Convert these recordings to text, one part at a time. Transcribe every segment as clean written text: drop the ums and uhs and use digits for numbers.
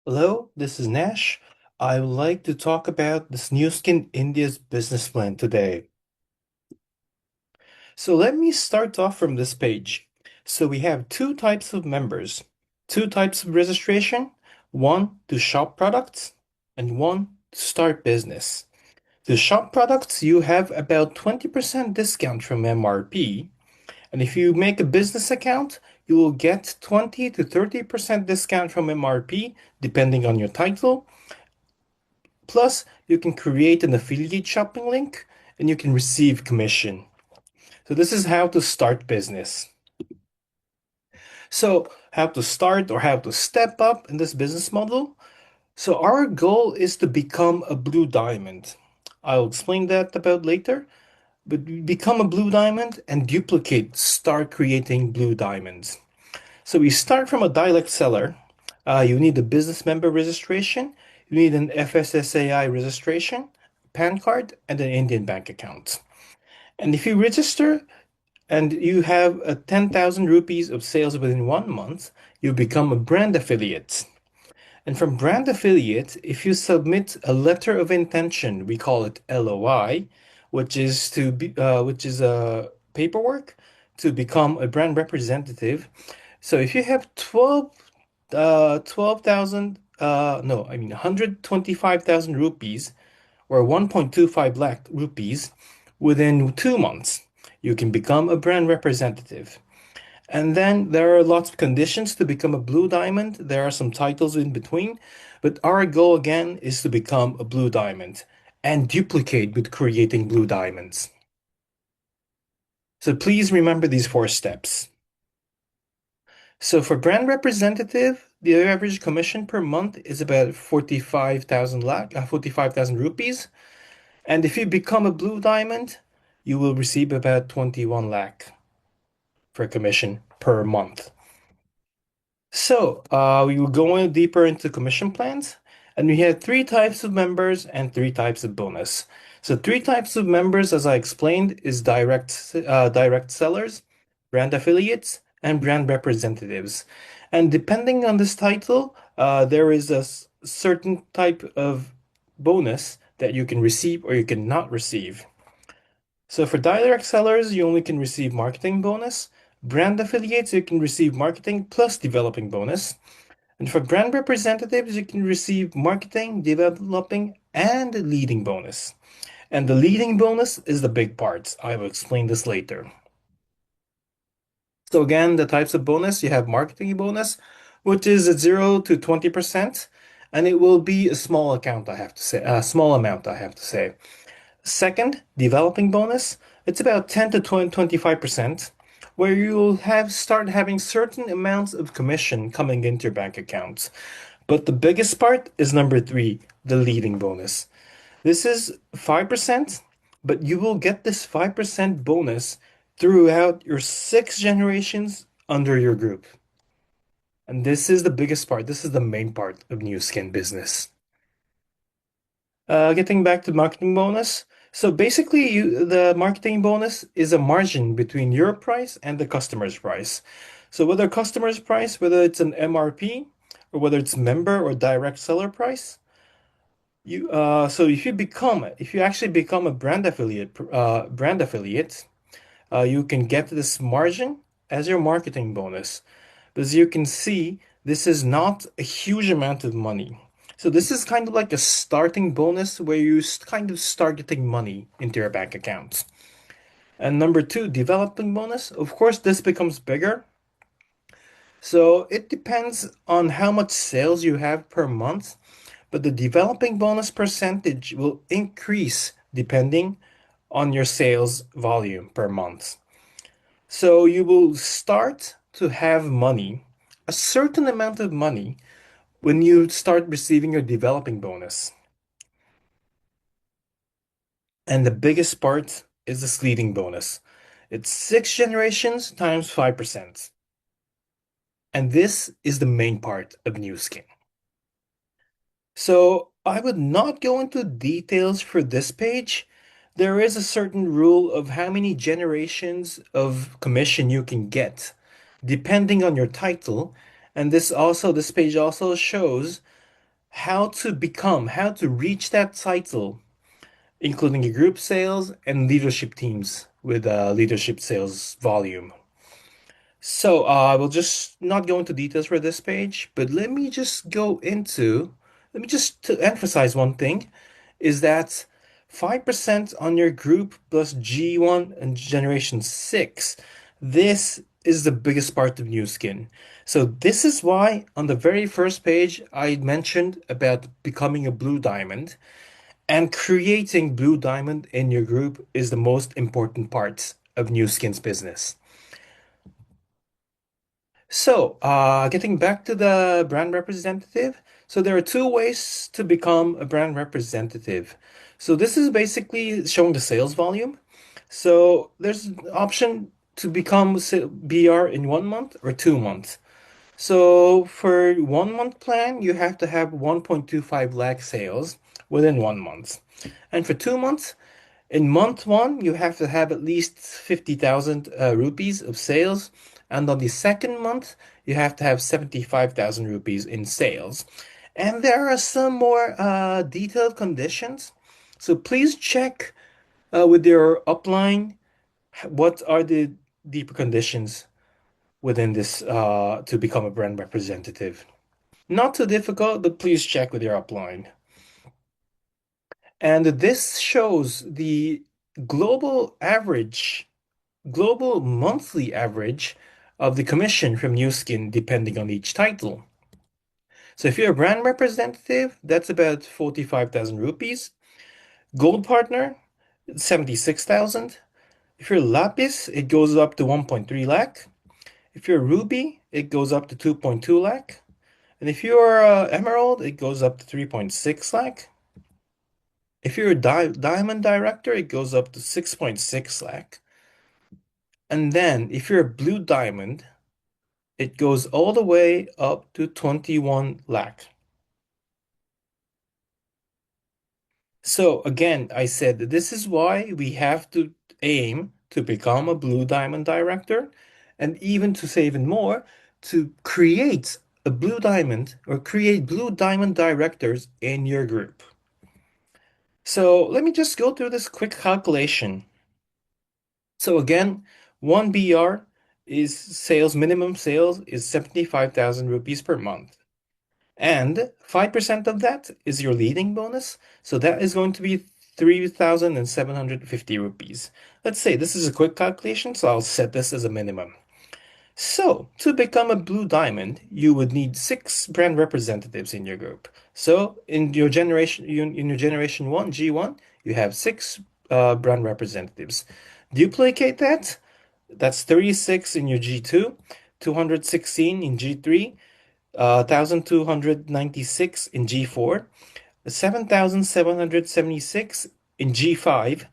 Hello, this is Nash. I would like to talk about this Nuskin India's business plan today. So let me start off from this page. So we have two types of members, two types of registration, one to shop products and one to start business. To shop products, you have about 20% discount from MRP. And if you make a business account, you will get 20 to 30% discount from MRP, depending on your title. Plus, you can create an affiliate shopping link and you can receive commission. So this is how to start business. So how to start or how to step up in this business model. So our goal is to become a blue diamond. I'll explain that about later, but become a blue diamond and duplicate, start creating blue diamonds. So we start from a direct seller. You need a business member registration. You need an FSSAI registration, PAN card, and an Indian bank account. And if you register and you have 10,000 rupees of sales within 1 month, you become a brand affiliate. And from brand affiliate, if you submit a letter of intention, we call it LOI, which is a paperwork to become a brand representative. So if you have 12,000, no, I mean 125,000 rupees or 1.25 lakh rupees within 2 months, you can become a brand representative. And then there are lots of conditions to become a blue diamond. There are some titles in between, but our goal again is to become a blue diamond and duplicate with creating blue diamonds. So please remember these four steps. So for brand representative, the average commission per month is about 45,000 rupees. And if you become a blue diamond, you will receive about 21 lakh for commission per month. So we will go in deeper into commission plans, and we have three types of members and three types of bonus. So three types of members, as I explained, is direct sellers, brand affiliates, and brand representatives. And depending on this title, there is a certain type of bonus that you can receive or you cannot receive. So for direct sellers, you only can receive marketing bonus. Brand affiliates, you can receive marketing plus developing bonus. And for brand representatives, you can receive marketing, developing, and leading bonus. And the leading bonus is the big part. I will explain this later. So again, the types of bonus, you have marketing bonus, which is at 0 to 20%, and it will be a small account, I have to say, a small amount, I have to say. Second, developing bonus, it's about 10 to 25%, where you'll have start having certain amounts of commission coming into your bank accounts. But the biggest part is number three, the leading bonus. This is 5%, but you will get this 5% bonus throughout your 6 generations under your group. And this is the biggest part. This is the main part of new skin business. Getting back to marketing bonus. So basically, the marketing bonus is a margin between your price and the customer's price. So whether customer's price, whether it's an MRP or whether it's member or direct seller price, so if you actually become a brand affiliate, you can get this margin as your marketing bonus. But as you can see, this is not a huge amount of money. So this is kind of like a starting bonus where you kind of start getting money into your bank account. And number two, developing bonus. Of course, this becomes bigger. So it depends on how much sales you have per month, but the developing bonus percentage will increase depending on your sales volume per month. So you will start to have money, a certain amount of money, when you start receiving your developing bonus. And the biggest part is the sleeving bonus. It's 6 generations times 5%. And this is the main part of new skin. So I would not go into details for this page. There is a certain rule of how many generations of commission you can get, depending on your title. And this page also shows how to reach that title, including your group sales and leadership teams with leadership sales volume. So I will just not go into details for this page, but let me just to emphasize one thing is that 5% on your group plus G1 and Generation 6. This is the biggest part of New Skin. So this is why on the very first page I mentioned about becoming a blue diamond and creating blue diamond in your group is the most important part of New Skin's business. So, getting back to the brand representative. So there are two ways to become a brand representative. So this is basically showing the sales volume. So there's an option to become BR in 1 month or 2 months. So for 1 month plan, you have to have 1.25 lakh sales within 1 month. And for 2 months, in month one, you have to have at least 50,000 rupees of sales. And on the second month, you have to have 75,000 rupees in sales. And there are some more detailed conditions. So please check with your upline what are the deeper conditions within this to become a brand representative. Not too difficult, but please check with your upline. And this shows the global average, global monthly average of the commission from New Skin depending on each title. So if you're a brand representative, that's about 45,000 rupees. Gold partner, 76,000. If you're Lapis, it goes up to 1.3 lakh. If you're Ruby, it goes up to 2.2 lakh. And if you're Emerald, it goes up to 3.6 lakh. If you're a Diamond Director, it goes up to 6.6 lakh. And then if you're a Blue Diamond, it goes all the way up to 21 lakh. So again, I said that this is why we have to aim to become a Blue Diamond Director, and even to say even more, to create a Blue Diamond or create Blue Diamond Directors in your group. So let me just go through this quick calculation. So again, one BR is sales, minimum sales is 75,000 rupees per month. And 5% of that is your leading bonus. So that is going to be 3,750 rupees. Let's say this is a quick calculation, so I'll set this as a minimum. So, to become a blue diamond, you would need 6 brand representatives in your group. So, in your generation 1, G1, you have 6 brand representatives. Duplicate that. That's 36 in your G2, 216 in G3, 1,296 in G4, 7,776 in G5,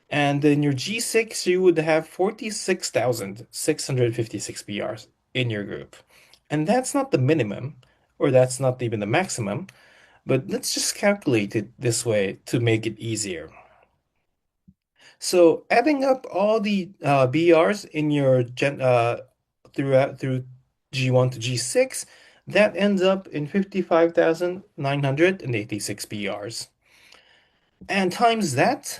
and in your G6, you would have 46,656 BRs in your group. And that's not the minimum, or that's not even the maximum, but let's just calculate it this way to make it easier. So adding up all the BRs in your through G1 to G6, that ends up in 55,986 BRs. And times that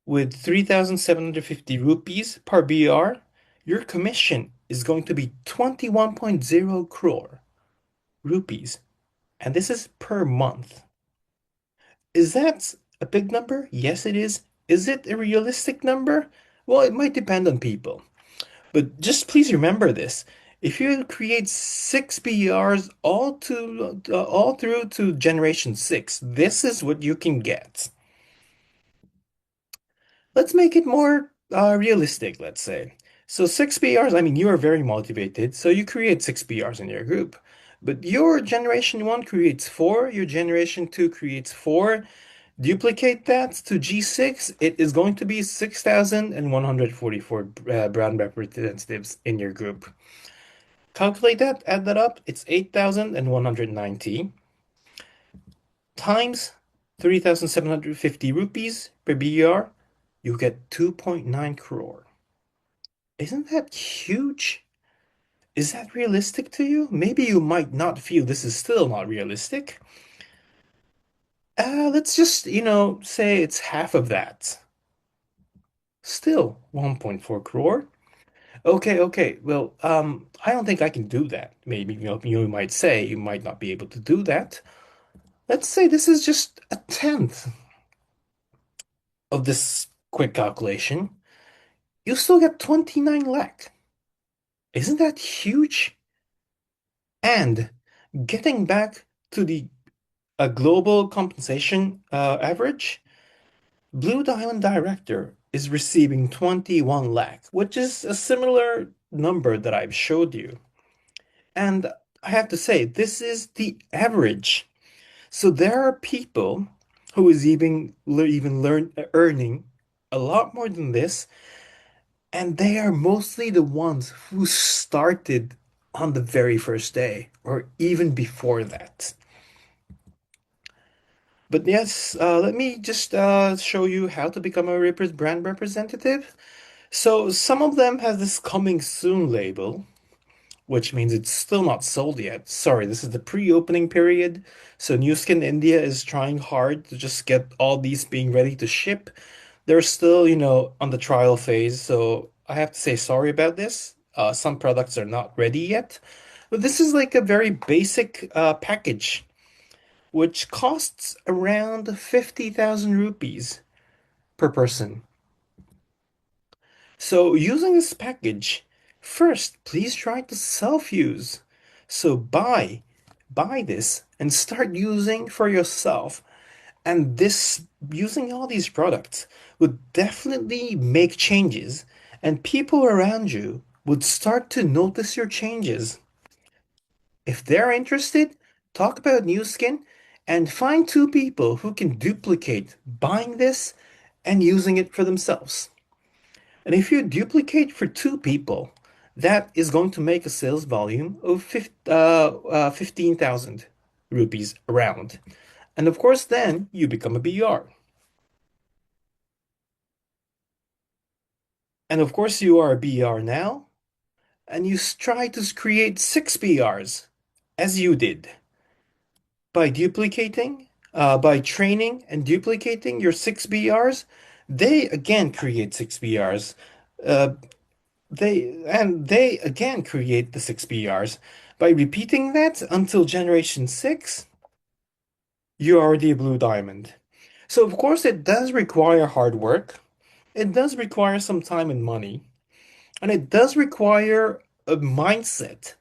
with 3,750 rupees per BR, your commission is going to be 21.0 crore rupees. And this is per month. Is that a big number? Yes, it is. Is it a realistic number? Well, it might depend on people. But just please remember this. If you create 6 BRs all through to generation 6, this is what you can get. Let's make it more realistic, let's say. So 6 BRs, I mean, you are very motivated, so you create 6 BRs in your group. But your generation 1 creates 4, your generation 2 creates 4. Duplicate that to G6, it is going to be 6,144 brand representatives in your group. Calculate that, add that up, it's 8,190 times 3,750 rupees per BR, you get 2.9 crore. Isn't that huge? Is that realistic to you? Maybe you might not feel this is still not realistic. Let's just, say it's half of that. Still 1.4 crore. Okay, okay. Well, I don't think I can do that. Maybe, you might say you might not be able to do that. Let's say this is just a tenth of this quick calculation. You still get 29 lakh. Isn't that huge? And getting back to the global compensation average, Blue Diamond Director is receiving 21 lakh, which is a similar number that I've showed you. And I have to say, this is the average. So there are people who is earning a lot more than this, and they are mostly the ones who started on the very first day or even before that. But yes, let me just show you how to become a brand representative. So some of them have this coming soon label, which means it's still not sold yet. Sorry, this is the pre-opening period. So Nuskin India is trying hard to just get all these being ready to ship. They're still, on the trial phase. So I have to say sorry about this. Some products are not ready yet. But this is like a very basic package, which costs around 50,000 rupees per person. So using this package, first, please try to self-use. So buy this and start using for yourself. And this, using all these products would definitely make changes, and people around you would start to notice your changes. If they're interested, talk about New Skin and find two people who can duplicate buying this and using it for themselves. And if you duplicate for two people, that is going to make a sales volume of 15,000 rupees around. And of course, then you become a BR. And of course, you are a BR now, and you try to create six BRs, as you did, by training and duplicating your six BRs. They again create six BRs. Uh, they again create the six BRs. By repeating that until generation six, you're already a blue diamond. So of course it does require hard work. It does require some time and money. And it does require a mindset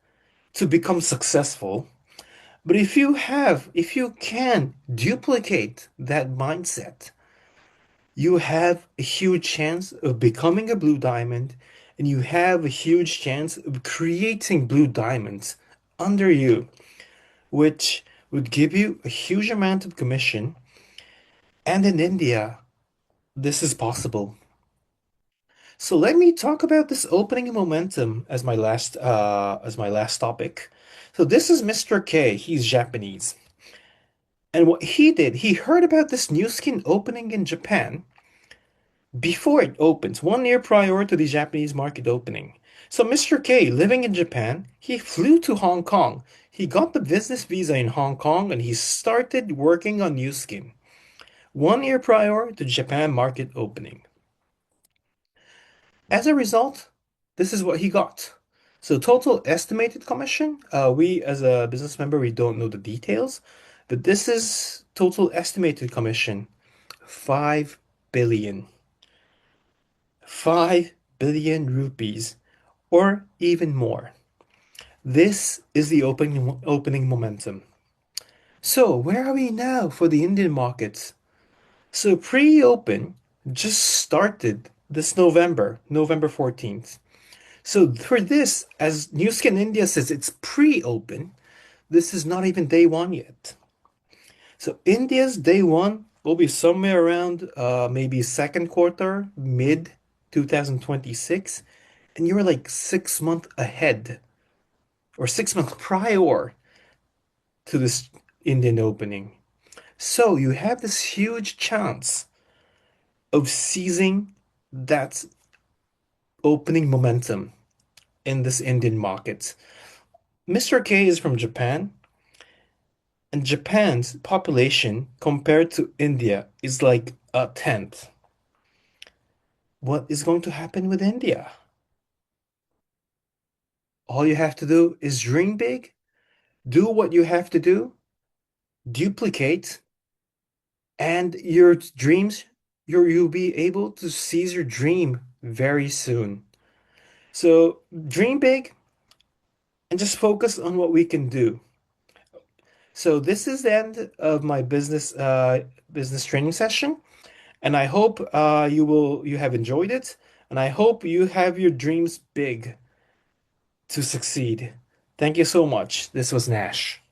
to become successful. But if you can duplicate that mindset, you have a huge chance of becoming a blue diamond, and you have a huge chance of creating blue diamonds under you, which would give you a huge amount of commission. And in India, this is possible. So let me talk about this opening momentum as my last topic. So this is Mr. K. He's Japanese. And what he did, he heard about this new skin opening in Japan before it opens, 1 year prior to the Japanese market opening. So Mr. K, living in Japan, he flew to Hong Kong. He got the business visa in Hong Kong and he started working on new skin 1 year prior to Japan market opening. As a result, this is what he got. So total estimated commission, we as a business member, we don't know the details, but this is total estimated commission, 5 billion. 5 billion rupees, or even more. This is the opening momentum. So where are we now for the Indian markets? So pre-open just started this November, November 14th. So for this, as New Skin India says, it's pre-open. This is not even day one yet. So India's day one will be somewhere around maybe second quarter, mid 2026, and you're like 6 months ahead or 6 months prior to this Indian opening. So you have this huge chance of seizing that opening momentum in this Indian market. Mr. K is from Japan, and Japan's population compared to India is like a tenth. What is going to happen with India? All you have to do is dream big, do what you have to do, duplicate, and your dreams, you'll be able to seize your dream very soon. So dream big and just focus on what we can do. So this is the end of my business training session, and I hope you have enjoyed it, and I hope you have your dreams big to succeed. Thank you so much. This was Nash.